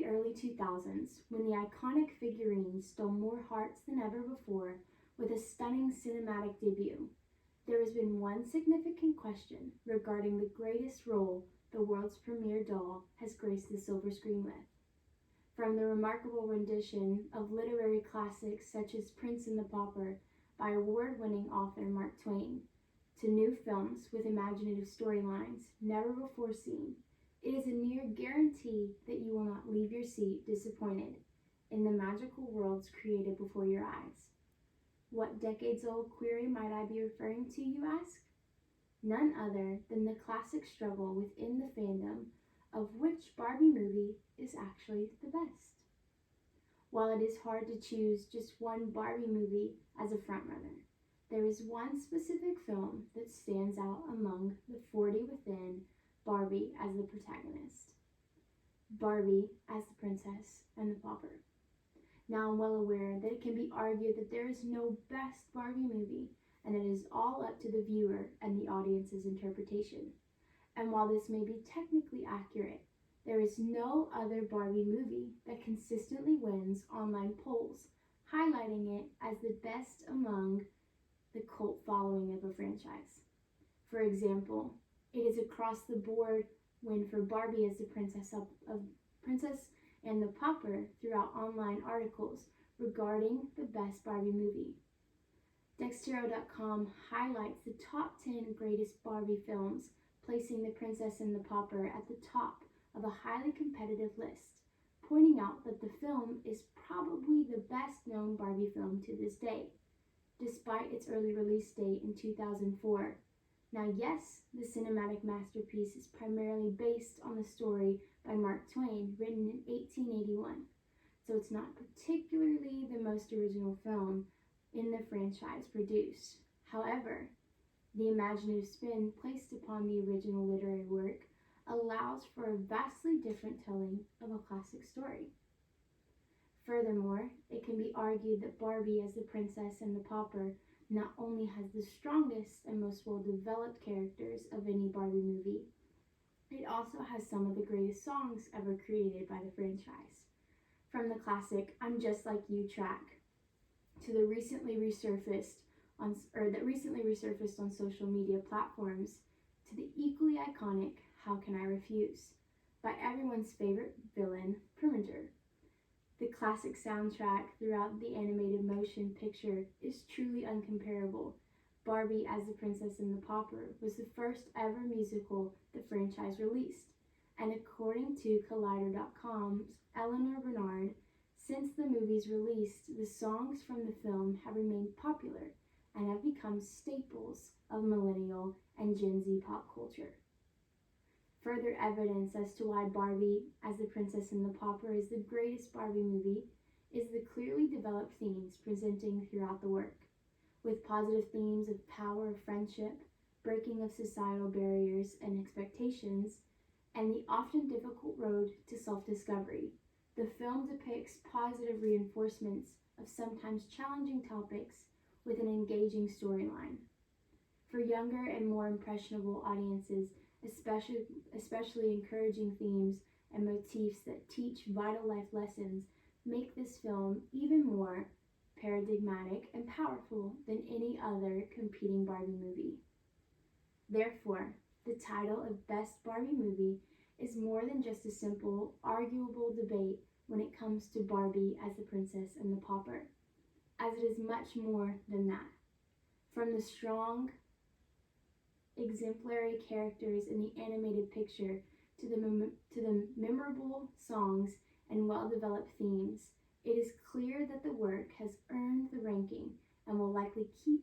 the early 2000s, when the iconic figurine stole more hearts than ever before with a stunning cinematic debut, there has been one significant question regarding the greatest role the world's premier doll has graced the silver screen with. From the remarkable rendition of literary classics such as Prince and the Pauper by award-winning author Mark Twain, to new films with imaginative storylines never before seen, it is a near guarantee that you will not leave your seat disappointed in the magical worlds created before your eyes. What decades-old query might I be referring to, you ask? None other than the classic struggle within the fandom of which Barbie movie is actually the best. While it is hard to choose just one Barbie movie as a frontrunner, there is one specific film that stands out among the 40 within Barbie as the protagonist. Barbie as the Princess and the Pauper. Now I'm well aware that it can be argued that there is no best Barbie movie, and it is all up to the viewer and the audience's interpretation. And while this may be technically accurate, there is no other Barbie movie that consistently wins online polls, highlighting it as the best among the cult following of a franchise. For example, it is across the board win for Barbie as the Princess and the Pauper throughout online articles regarding the best Barbie movie. Dextero.com highlights the top 10 greatest Barbie films, placing The Princess and the Pauper at the top of a highly competitive list, pointing out that the film is probably the best known Barbie film to this day, despite its early release date in 2004. Now yes, the cinematic masterpiece is primarily based on the story by Mark Twain, written in 1881, so it's not particularly the most original film in the franchise produced. However, the imaginative spin placed upon the original literary work allows for a vastly different telling of a classic story. Furthermore, it can be argued that Barbie as the Princess and the Pauper not only has the strongest and most well-developed characters of any Barbie movie, it also has some of the greatest songs ever created by the franchise. From the classic "I'm Just Like You" track to the recently resurfaced on social media platforms, to the equally iconic "How Can I Refuse" by everyone's favorite villain, Preminger. The classic soundtrack throughout the animated motion picture is truly uncomparable. Barbie as the Princess and the Pauper was the first ever musical the franchise released, and according to Collider.com's Eleanor Bernard, since the movie's release, the songs from the film have remained popular and have become staples of millennial and Gen Z pop culture. Further evidence as to why Barbie as the Princess and the Pauper is the greatest Barbie movie is the clearly developed themes presenting throughout the work, with positive themes of power, friendship, breaking of societal barriers and expectations, and the often difficult road to self-discovery. The film depicts positive reinforcements of sometimes challenging topics with an engaging storyline. For younger and more impressionable audiences, especially encouraging themes and motifs that teach vital life lessons make this film even more paradigmatic and powerful than any other competing Barbie movie. Therefore, the title of Best Barbie Movie is more than just a simple, arguable debate when it comes to Barbie as the Princess and the Pauper, as it is much more than that. From the strong, exemplary characters in the animated picture to the memorable songs and well-developed themes, it is clear that the work has earned the ranking and will likely keep